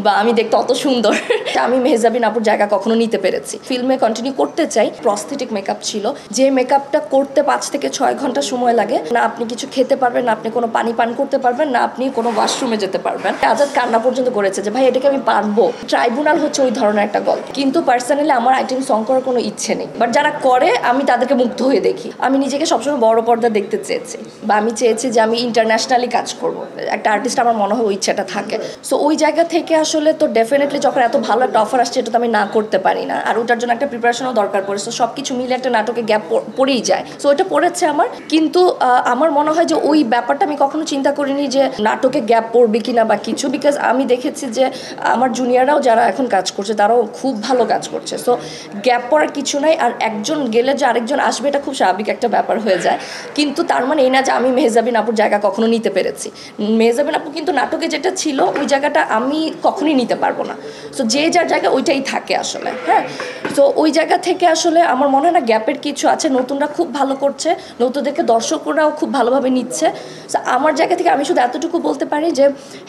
বা আমি দেখতে অত সুন্দর আমি মেহজাবিন আপুর জায়গা কখনো নিতে পেরেছি। ফিল্মে কন্টিনিউ করতে চাই। প্রস্থেটিক মেকআপ ছিল, যে মেকআপটা করতে 5 থেকে 6 ঘন্টা সময় লাগে। না আপনি কিছু খেতে পারবেন, না আপনি কোনো পানি পান করতে পারবেন, না আপনি কোনো ওয়াশরুমে যেতে পারবেন। আজাদ কান্না পর্যন্ত করেছে যে ভাই এটাকে আমি পারবো। ট্রাইব্যুনাল হচ্ছে ওই ধরনের একটা গল্প। কিন্তু পার্সোনালি আমার আইটেম সং করার কোনো ইচ্ছে নেই, বাট যারা করে আমি তাদেরকে মুগ্ধ হয়ে দেখি। আমি নিজেকে সবসময় বড় পর্দা দেখতে চেয়েছি, বা আমি চেয়েছি যে আমি ইন্টারন্যাশনালি কাজ করব। একটা আর্টিস্ট আমার মনে হয় ওই ইচ্ছাটা থাকে। সো ওই জায়গা থেকে আসলে তো ডেফিনেটলি যখন এত ভালো একটা অফার আসছে, এটা তো আমি না করতে পারি না। আর ওটার জন্য একটা প্রিপারেশনও দরকার পড়ে। সো সব কিছু মিলে একটা নাটকে গ্যাপ পড়েই যায়। সো ওইটা পড়েছে আমার। কিন্তু আমার মনে হয় যে ওই ব্যাপারটা আমি কখনো চিন্তা করিনি যে নাটকে গ্যাপ পড়বে কিনা বা কিছু, বিকজ আমি দেখেছি যে আমার জুনিয়ররাও যারা এখন কাজ করছে তারাও খুব ভালো কাজ করছে। সো গ্যাপ পড়ার কিছু নাই। আর একজন গেলে যে আরেকজন আসবে, এটা খুব স্বাভাবিক একটা ব্যাপার হয়ে যায়। কিন্তু তার মানে এই না যে আমি মেহজাবিন আপুর জায়গা কখনো নিতে পেরেছি। মেহজাবিন আপু কিন্তু নাটকে যেটা ছিল ওই জায়গাটা আমি কখনই নিতে পারবো না। সো যে যার জায়গা ওইটাই থাকে আসলে। হ্যাঁ, তো ওই জায়গা থেকে আসলে আমার মনে হয় না গ্যাপের কিছু আছে। নতুনরা খুব ভালো করছে, নতুনদেরকে দর্শকরাও খুব ভালোভাবে নিচ্ছে। সো আমার জায়গা থেকে আমি শুধু এতটুকু বলতে পারি যে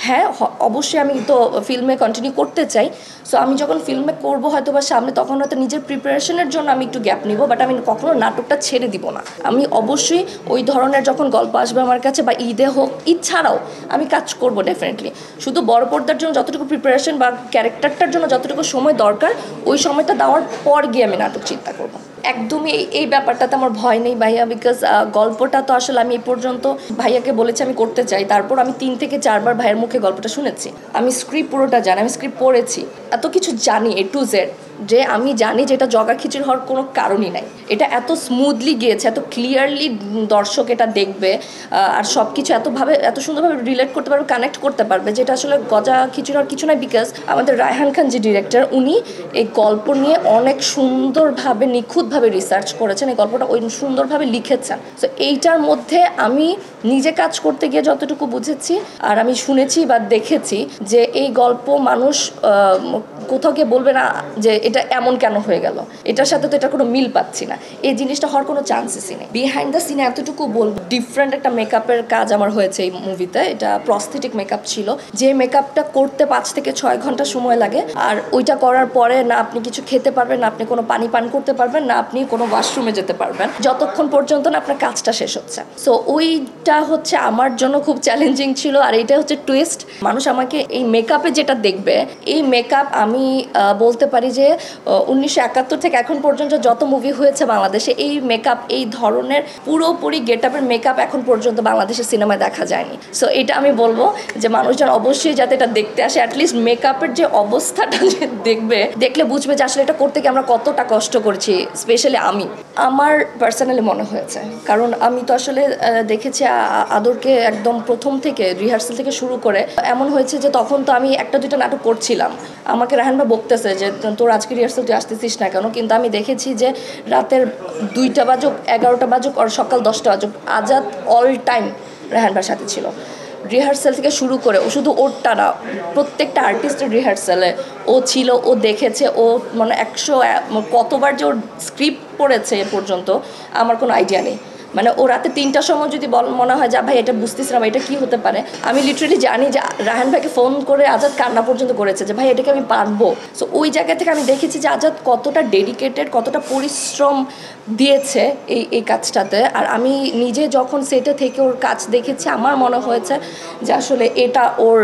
হ্যাঁ, অবশ্যই আমি তো ফিল্মে কন্টিনিউ করতে চাই। সো আমি যখন ফিল্মে করবো হয়তো বা সামনে, তখন হয়তো নিজের প্রিপারেশনের জন্য আমি একটু গ্যাপ নিব, বাট আমি কখনো নাটকটা ছেড়ে দিব না। আমি অবশ্যই ওই ধরনের যখন গল্প আসবে আমার কাছে, বা ঈদে হোক, ঈদ ছাড়াও আমি কাজ করব ডেফিনেটলি। শুধু বড় পর্দার জন্য যতটুকু প্রিপারেশন বা ক্যারেক্টারটার জন্য যতটুকু সময় দরকার, ওই সময়টা দেওয়ার পর গিয়ে আমি নাটক চিন্তা করব। একদমই এই ব্যাপারটাতে আমার ভয় নেই ভাইয়া, বিকজ গল্পটা তো আসলে আমি এই পর্যন্ত ভাইয়াকে বলেছি আমি করতে চাই, তারপর আমি 3 থেকে 4 বার ভাইয়ের মুখে গল্পটা শুনেছি। আমি স্ক্রিপ্ট পুরোটা জানি, আমি স্ক্রিপ্ট পড়েছি, এত কিছু জানি A to Z, যে আমি জানি যে এটা জগা খিচুড়ি হওয়ার কোনো কারণই নাই। এটা এত স্মুথলি গিয়েছে, এত ক্লিয়ারলি দর্শক এটা দেখবে, আর সব কিছু এতভাবে এত সুন্দরভাবে রিলেট করতে পারবে, কানেক্ট করতে পারবে, যেটা আসলে গজা খিচুড়ি হওয়ার কিছু নয়। বিকজ আমাদের রায়হান খান যে ডিরেক্টর, উনি এই গল্প নিয়ে অনেক সুন্দরভাবে নিখুঁতভাবে রিসার্চ করেছেন, এই গল্পটা ওই সুন্দরভাবে লিখেছেন। সো এইটার মধ্যে আমি নিজে কাজ করতে গিয়ে যতটুকু বুঝেছি আর আমি শুনেছি বা দেখেছি, যে এই গল্প মানুষ কোথাও গিয়ে বলবে না যে এটা এমন কেন হয়ে গেল, এটার সাথে তো এটা কোনো মিল পাচ্ছি না। এই জিনিসটা হওয়ার কোনো চান্সেসই নেই। বিহাইন্ড দ্য সিনে এতটুকু বলবো, ডিফারেন্ট একটা মেকআপের কাজ আমার হয়েছে এই মুভিতে। এটা প্রস্থেটিক মেকআপ ছিল, যে মেকআপটা করতে 5 থেকে 6 ঘন্টা সময় লাগে। আর ওইটা করার পরে না আপনি কিছু খেতে পারবেন, না আপনি কোনো পানি পান করতে পারবেন, না আপনি কোনো ওয়াশরুমে যেতে পারবেন, যতক্ষণ পর্যন্ত না আপনার কাজটা শেষ হচ্ছে। সো ওইটা হচ্ছে আমার জন্য খুব চ্যালেঞ্জিং ছিল। আর এইটা হচ্ছে টুইস্ট, মানুষ আমাকে এই মেকআপে যেটা দেখবে, এই মেকআপ আমি বলতে পারি যে 1971 থেকে এখন পর্যন্ত যত মুভি হয়েছে বাংলাদেশে, এই মেকআপ, এই ধরনের পুরোপুরি গেট আপের মেকআপ এখন পর্যন্ত বাংলাদেশের সিনেমায় দেখা যায়নি। সো এটা আমি বলবো যে মানুষজন অবশ্যই যাতে এটা দেখতে আসে, অ্যাটলিস্ট মেকআপের যে অবস্থাটা যে দেখবে, দেখলে বুঝবে যে আসলে এটা করতে গিয়ে আমরা কতটা কষ্ট করছি। স্পেশালি আমার পার্সোনালি মনে হয়েছে, কারণ আমি তো আসলে দেখেছি আদরকে একদম প্রথম থেকে রিহার্সাল থেকে শুরু করে। এমন হয়েছে যে তখন তো আমি 1-2টা নাটক করছিলাম, আমাকে রাহানবা বকতেছে যে তোর আজকে রিহার্সাল তুই আসতেছিস না কেন, কিন্তু আমি দেখেছি যে রাতের 2টা বাজুক, 11টা বাজুক, আর সকাল 10টা বাজুক, আজাদ অল টাইম রাহানবার সাথে ছিল। রিহার্সাল থেকে শুরু করে, ও শুধু ওরটা না, প্রত্যেকটা আর্টিস্টের রিহার্সালে ও ছিল, ও দেখেছে, ও মানে 100 কতবার যে ওর স্ক্রিপ্ট পড়েছে এ পর্যন্ত আমার কোনো আইডিয়া নেই। মানে ও রাতে 3টার সময় যদি মনে হয় যে ভাই এটা বুঝতেছিলাম এটা কি হতে পারে, আমি লিটারেলি জানি যে রাহান ভাইকে ফোন করে আজাদ কান্না পর্যন্ত করেছে যে ভাই এটাকে আমি পারবো। সো ওই জায়গা থেকে আমি দেখেছি যে আজাদ কতটা ডেডিকেটেড, কতটা পরিশ্রম দিয়েছে এই কাজটাতে। আর আমি নিজে যখন সেটে থেকে ওর কাজ দেখেছি, আমার মনে হয়েছে যে আসলে এটা ওর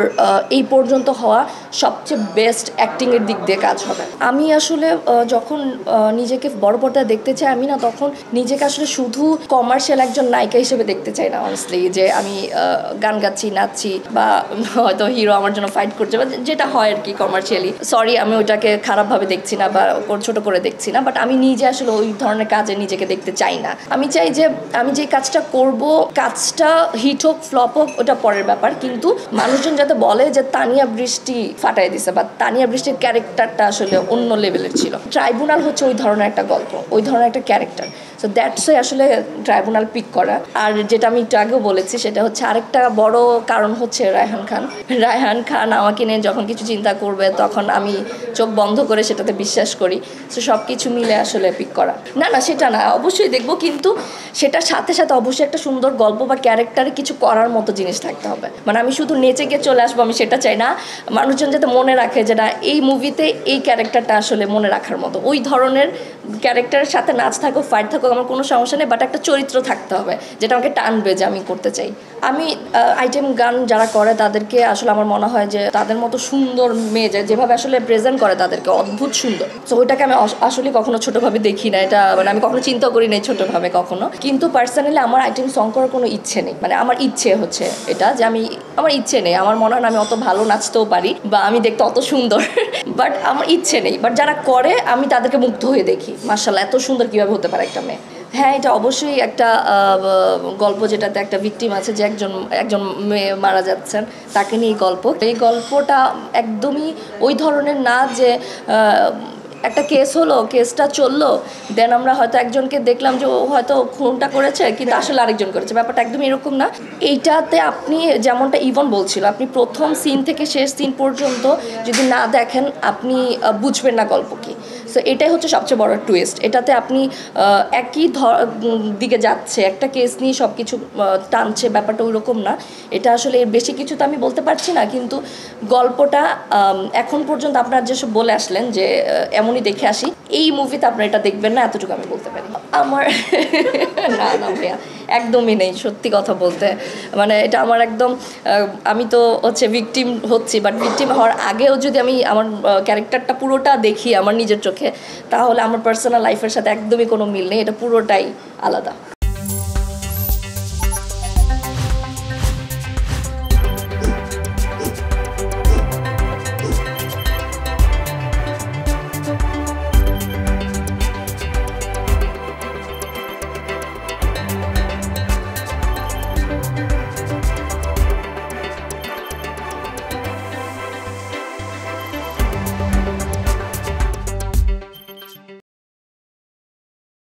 এই পর্যন্ত হওয়া সবচেয়ে বেস্ট অ্যাক্টিংয়ের দিক দিয়ে কাজ হবে। আমি আসলে যখন নিজেকে বড় পর্দায় দেখতে চাই, আমি না তখন নিজেকে আসলে শুধু কমার্শিয়াল একজন নায়িকা হিসেবে দেখতে চাই না অনেস্টলি, যে আমি গান গাচ্ছি, নাচছি, বা হয়তো হিরো আমার জন্য ফাইট করছে, বা যেটা হয় আর কি কমার্শিয়ালি। সরি, আমি ওইটাকে খারাপভাবে দেখছি না বা ছোট করে দেখছি না, বাট আমি নিজে আসলে ওই ধরনের কাজে নিজেকে দেখতে চাই না। আমি চাই যে আমি যে কাজটা করব, কাজটা হিট হোক ফ্লপ হোক ওটা পরের ব্যাপার, কিন্তু মানুষজন যাতে বলে যে তানিয়া বৃষ্টি ফাটাই দিছে, বা তানিয়া বৃষ্টির ক্যারেক্টারটা আসলে অন্য লেভেলের ছিল। ট্রাইব্যুনাল হচ্ছে ওই ধরনের একটা গল্প, ওই ধরনের একটা ক্যারেক্টার। সো দ্যাটস আসলে ট্রাইব্যুনাল ট্রাইব্যুনাল পিক করা। আর যেটা আমি একটু আগেও বলেছি সেটা হচ্ছে আরেকটা বড় কারণ হচ্ছে রায়হান খান আমাকে নিয়ে যখন কিছু চিন্তা করবে তখন আমি চোখ বন্ধ করে সেটাতে বিশ্বাস করি। সো সব কিছু মিলে আসলে পিক করা। না সেটা না, অবশ্যই দেখবো, কিন্তু সেটার সাথে সাথে অবশ্যই একটা সুন্দর গল্প বা ক্যারেক্টারে কিছু করার মতো জিনিস থাকতে হবে। মানে আমি শুধু নেচে গিয়ে চলে আসবো, আমি সেটা চাই না। মানুষজন যাতে মনে রাখে যে না, এই মুভিতে এই ক্যারেক্টারটা আসলে মনে রাখার মতো। ওই ধরনের ক্যারেক্টারের সাথে নাচ থাকুক, ফাইট থাকুক, আমার কোনো সমস্যা নেই, বাট একটা চরিত্র থাকতে হবে যেটা আমাকে টানবে, যে আমি করতে চাই। আমি আইটেম গান যারা করে তাদেরকে আসলে আমার মনে হয় যে তাদের মতো সুন্দর মেয়ে যেভাবে আসলে প্রেজেন্ট করে তাদেরকে অদ্ভুত সুন্দর। তো ওইটাকে আমি আসলে কখনো ছোটোভাবে দেখি না, এটা মানে আমি কখনো চিন্তা করি নাই ছোটোভাবে কখনো। কিন্তু পার্সোনালি আমার আইটেম সং করার কোনো ইচ্ছে নেই। মানে আমার ইচ্ছে হচ্ছে এটা যে আমার ইচ্ছে নেই, আমার মনে হয় না আমি অত ভালো নাচতেও পারি বা আমি দেখতে অত সুন্দর, বাট আমার ইচ্ছে নেই। বাট যারা করে আমি তাদেরকে মুগ্ধ হয়ে দেখি, মাশাআল্লাহ এত সুন্দর কীভাবে হতে পারে একটা মেয়ে। হ্যাঁ, এটা অবশ্যই একটা গল্প যেটাতে একটা ভিকটিম আছে, যে একজন মেয়ে মারা যাচ্ছেন, তাকে নিয়ে গল্প। এই গল্পটা একদমই ওই ধরনের না যে একটা কেস হলো, কেসটা চললো, দেন আমরা হয়তো একজনকে দেখলাম যে ও হয়তো খুনটা করেছে কিন্তু আসলে আরেকজন করেছে, ব্যাপারটা একদম এরকম না। এইটাতে আপনি যেমনটা ইভন বলছিল, আপনি প্রথম সিন থেকে শেষ সিন পর্যন্ত যদি না দেখেন আপনি বুঝবেন না গল্প কী। সো এটাই হচ্ছে সবচেয়ে বড় টুইস্ট। এটাতে আপনি একই দিকে যাচ্ছে, একটা কেস নিয়ে সব কিছু টানছে, ব্যাপারটা ওই রকম না। এটা আসলে এর বেশি কিছু তো আমি বলতে পারছি না, কিন্তু গল্পটা এখন পর্যন্ত আপনারা যেসব বলে আসলেন যে এমনই দেখে আসি, এই মুভিতে আপনারা এটা দেখবেন না, এতটুকু আমি বলতে পারি। আমার না ভাইয়া, একদমই নেই, সত্যি কথা বলতে। মানে এটা আমার একদম, আমি তো হচ্ছে ভিকটিম হচ্ছি, বাট ভিকটিম হওয়ার আগেও যদি আমি আমার ক্যারেক্টারটা পুরোটা দেখি আমার নিজের চোখে, তাহলে আমার পার্সোনাল লাইফের সাথে একদমই কোনো মিল নেই, এটা পুরোটাই আলাদা।